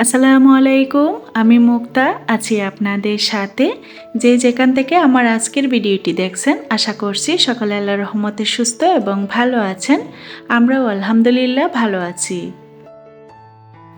আসসালামু আলাইকুম। আমি মুক্তা আছি আপনাদের সাথে। যে যেখান থেকে আমার আজকের ভিডিওটি দেখছেন, আশা করছি সকলে আল্লাহর রহমতে সুস্থ এবং ভালো আছেন। আমরাও আলহামদুলিল্লাহ ভালো আছি।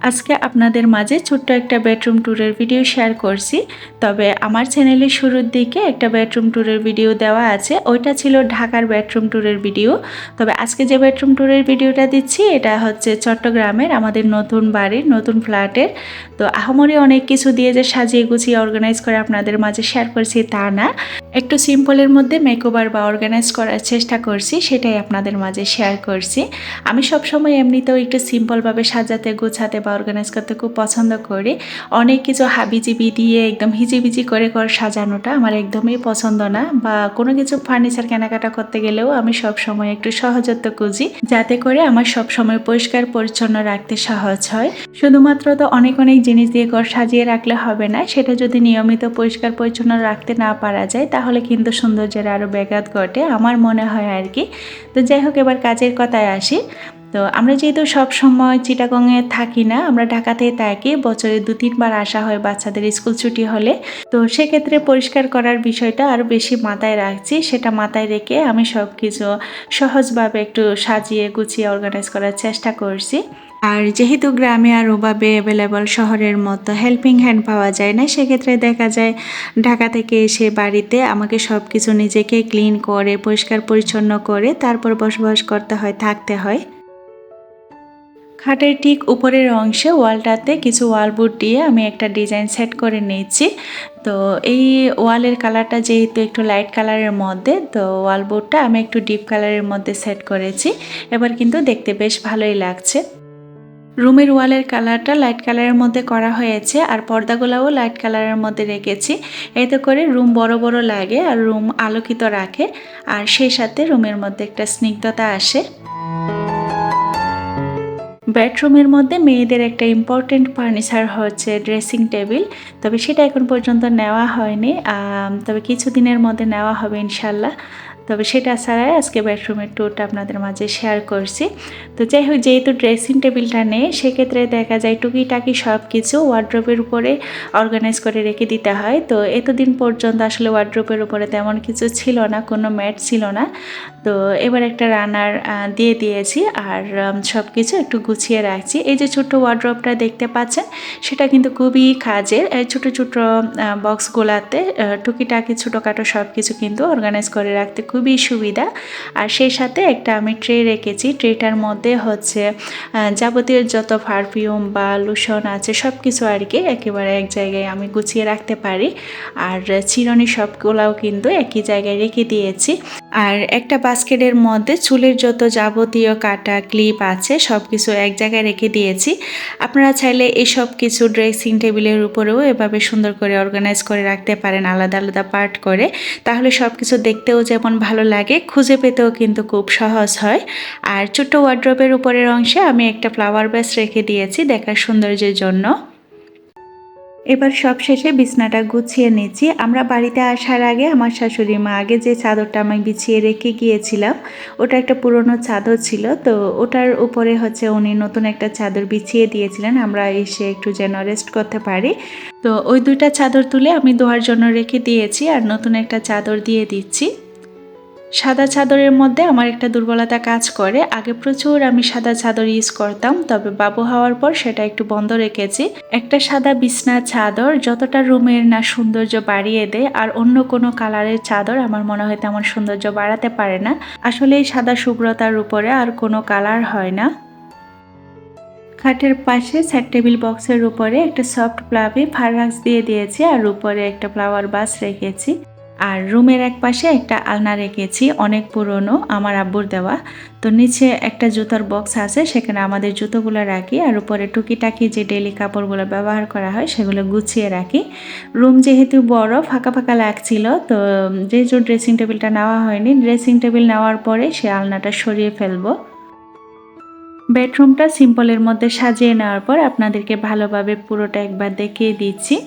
আজকে আপনাদের মাঝে ছোট্ট একটা বেডরুম ট্যুরের ভিডিও শেয়ার করছি। তবে আমার চ্যানেলের শুরুর দিকে একটা বেডরুম ট্যুরের ভিডিও দেওয়া আছে, ওইটা ছিল ঢাকার বেডরুম ট্যুরের ভিডিও। তবে আজকে যে বেডরুম ট্যুরের ভিডিওটা দিচ্ছি এটা হচ্ছে চট্টগ্রামের আমাদের নতুন বাড়ির নতুন ফ্ল্যাটের। তো আহামরি অনেক কিছু দিয়ে যে সাজিয়ে গুছিয়ে অর্গানাইজ করে আপনাদের মাঝে শেয়ার করছি তা না, একটু সিম্পলের মধ্যে মেকওভার বা অর্গানাইজ করার চেষ্টা করছি, সেটাই আপনাদের মাঝে শেয়ার করছি। আমি সবসময় এমনিতেও একটু সিম্পলভাবে সাজাতে গোছাতে বা অর্গানাইজ করতে খুব পছন্দ করি। অনেক কিছু হাবিজিবি দিয়ে একদম হিজিবিজি করে সাজানোটা আমার একদমই পছন্দ না, বা কোনো কিছু ফার্নিচার কেনাকাটা করতে গেলেও আমি সবসময় একটু সহজত্ব খুঁজি, যাতে করে আমার সবসময় পরিষ্কার পরিচ্ছন্ন রাখতে সহজ হয়। শুধুমাত্র তো অনেক অনেক জিনিস দিয়ে ঘর সাজিয়ে রাখলে হবে না, সেটা যদি নিয়মিত পরিষ্কার পরিচ্ছন্ন রাখতে না পারা যায় তাহলে কিন্তু সৌন্দর্যের আরও ব্যাঘাত ঘটে আমার মনে হয় আর কি। তো যাই হোক, এবার কাজের কথায় আসি। তো আমরা যেহেতু সব সময় চিটাগংয়ে থাকি না, আমরা ঢাকাতেই থাকি, বছরে 2-3 বার আসা হয় বাচ্চাদের স্কুল ছুটি হলে। তো সেক্ষেত্রে পরিষ্কার করার বিষয়টা আরও বেশি মাথায় রাখছি। সেটা মাথায় রেখে আমি সব কিছু সহজভাবে একটু সাজিয়ে গুছিয়ে অর্গানাইজ করার চেষ্টা করছি। আর যেহেতু গ্রামে আর ওভাবে অ্যাভেলেবল শহরের মতো হেল্পিং হ্যান্ড পাওয়া যায় না, সেক্ষেত্রে দেখা যায় ঢাকা থেকে এসে বাড়িতে আমাকে সব কিছু নিজেকে ক্লিন করে পরিষ্কার পরিচ্ছন্ন করে তারপর বসবাস করতে হয়, থাকতে হয়। খাটের ঠিক উপরের অংশে ওয়ালটাতে কিছু ওয়ালবোর্ড দিয়ে আমি একটা ডিজাইন সেট করে নিয়েছি। তো এই ওয়ালের কালারটা যেহেতু একটু লাইট কালারের মধ্যে, তো ওয়ালবোর্ডটা আমি একটু ডিপ কালারের মধ্যে সেট করেছি। এবার কিন্তু দেখতে বেশ ভালোই লাগছে। রুমের ওয়ালের কালারটা লাইট কালারের মধ্যে করা হয়েছে, আর পর্দাগুলোও লাইট কালারের মধ্যে রেখেছি। এতে করে রুম বড় বড় লাগে আর রুম আলোকিত রাখে, আর সেই সাথে রুমের মধ্যে একটা স্নিগ্ধতা আসে। বেডরুমের মধ্যে মেয়েদের একটা ইম্পর্টেন্ট ফার্নিচার হচ্ছে ড্রেসিং টেবিল। তবে সেটা এখন পর্যন্ত নেওয়া হয়নি, তবে কিছুদিনের মধ্যে নেওয়া হবে ইনশাল্লাহ। তবে সেটা ছাড়াই আজকে বেডরুমের ট্যুরটা আপনাদের মাঝে শেয়ার করছি। তো যাই হোক, যেহেতু ড্রেসিং টেবিলটা নেই, সেক্ষেত্রে দেখা যায় টুকিটাকি সব কিছু ওয়ার্ড্রোবের উপরে অর্গানাইজ করে রেখে দিতে হয়। তো এতদিন পর্যন্ত আসলে ওয়ার্ড্রোবের উপরে তেমন কিছু ছিল না, কোনো ম্যাট ছিল না। তো এবার একটা রানার দিয়ে দিয়েছি, আর সব কিছু একটু গুছিয়ে রাখছি। এই যে ছোট্ট ওয়ার্ড্রোবটা দেখতে পাচ্ছেন, সেটা কিন্তু খুবই কাজের। ছোটো ছোটো বক্সগুলাতে টুকিটাকি ছোটোখাটো সব কিছু কিন্তু অর্গানাইজ করে রাখতে খুবই সুবিধা। আর সেই সাথে একটা আমি ট্রে রেখেছি। ট্রেটার মধ্যে হচ্ছে যাবতীয় যত পারফিউম বা লোশন আছে সব কিছু আর কি একেবারে এক জায়গায় আমি গুছিয়ে রাখতে পারি। আর চিরুনি সবগুলাও কিন্তু একই জায়গায় রেখে দিয়েছি। আর একটা বাস্কেটের মধ্যে চুলের যত যাবতীয় কাটা ক্লিপ আছে সব কিছু এক জায়গায় রেখে দিয়েছি। আপনারা চাইলে এই সব কিছু ড্রেসিং টেবিলের উপরেও এভাবে সুন্দর করে অর্গানাইজ করে রাখতে পারেন, আলাদা আলাদা পার্ট করে। তাহলে সব কিছু দেখতেও যেমন ভালো লাগে, খুঁজে পেতেও কিন্তু খুব সহজ হয়। আর ছোট্ট ওয়ার্ড্রোবের উপরের অংশে আমি একটা ফ্লাওয়ার বেস রেখে দিয়েছি দেখার সৌন্দর্যের জন্য। এবার সব শেষে বিছনাটা গুছিয়ে নিচ্ছি। আমরা বাড়িতে আসার আগে আমার শাশুড়ি মা আগে যে চাদরটা আমি বিছিয়ে রেখে গিয়েছিলাম, ওটা একটা পুরনো চাদর ছিল। তো ওটার উপরে হচ্ছে উনি নতুন একটা চাদর বিছিয়ে দিয়েছিলেন, আমরা এসে একটু যেন রেস্ট করতে পারি। তো ওই 2টা চাদর তুলে আমি ধোয়ার জন্য রেখে দিয়েছি, আর নতুন একটা চাদর দিয়ে দিচ্ছি। সাদা চাদরের মধ্যে আমার একটা দুর্বলতা কাজ করে। আগে প্রচুর আমি সাদা চাদর ইউজ করতাম, তবে বাবু হওয়ার পর সেটা একটু বন্ধ রেখেছি। একটা সাদা বিছনা চাদর যতটা রুমের না সৌন্দর্য বাড়িয়ে দেয়, আর অন্য কোনো কালারের চাদর আমার মনে হয় তেমন সৌন্দর্য বাড়াতে পারে না। আসলে এই সাদা শুভ্রতার উপরে আর কোনো কালার হয় না। খাটের পাশে সেট টেবিল বক্সের উপরে একটা সফট প্লাবি ফাররাক্স দিয়ে দিয়েছি, আর উপরে একটা ফ্লাওয়ার বাস রেখেছি। আর রুমের এক পাশে একটা আলনা রেখেছি, অনেক পুরনো, আমার আব্বুর দেওয়া। তো নিচে একটা জুতার বক্স আছে, সেখানে আমাদের জুতোগুলো রাখি, আর উপরে টুকিটাকি যে ডেলি কাপড়গুলো ব্যবহার করা হয় সেগুলো গুছিয়ে রাখি। রুম যেহেতু বড়, ফাঁকা ফাঁকা লাগছিল, তো যেহেতু ড্রেসিং টেবিলটা নেওয়া হয়নি, ড্রেসিং টেবিল নেওয়ার পরে সে আলনাটা সরিয়ে ফেলবো। বেডরুমটা সিম্পলের মধ্যে সাজিয়ে নেওয়ার পর আপনাদেরকে ভালোভাবে পুরোটা একবার দেখিয়ে দিচ্ছি।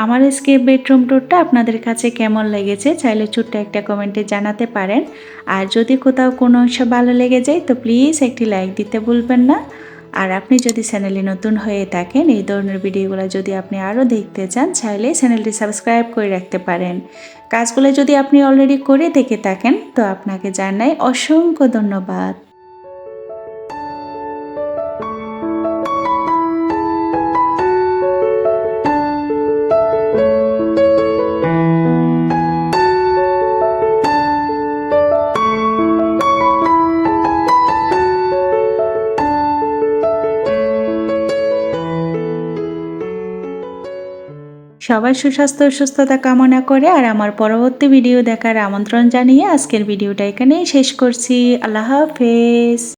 আমার আজকে বেডরুম ট্যুরটা আপনাদের কাছে কেমন লেগেছে চাইলে ছোট্ট একটা কমেন্টে জানাতে পারেন। আর যদি কোথাও কোনো অংশ ভালো লেগে যায় তো প্লিজ একটি লাইক দিতে ভুলবেন না। আর আপনি যদি চ্যানেলে নতুন হয়ে থাকেন, এই ধরনের ভিডিওগুলো যদি আপনি আরও দেখতে চান, চাইলে চ্যানেলটি সাবস্ক্রাইব করে রাখতে পারেন। কাজগুলো যদি আপনি অলরেডি করে থেকে থাকেন, তো আপনাকে জানাই অসংখ্য ধন্যবাদ। সবার সুস্বাস্থ্য ও সুস্থতা কামনা করে আর আমার পরবর্তী ভিডিও দেখার আমন্ত্রণ জানিয়ে আজকের ভিডিওটা এখানেই শেষ করছি। আল্লাহ হাফেজ।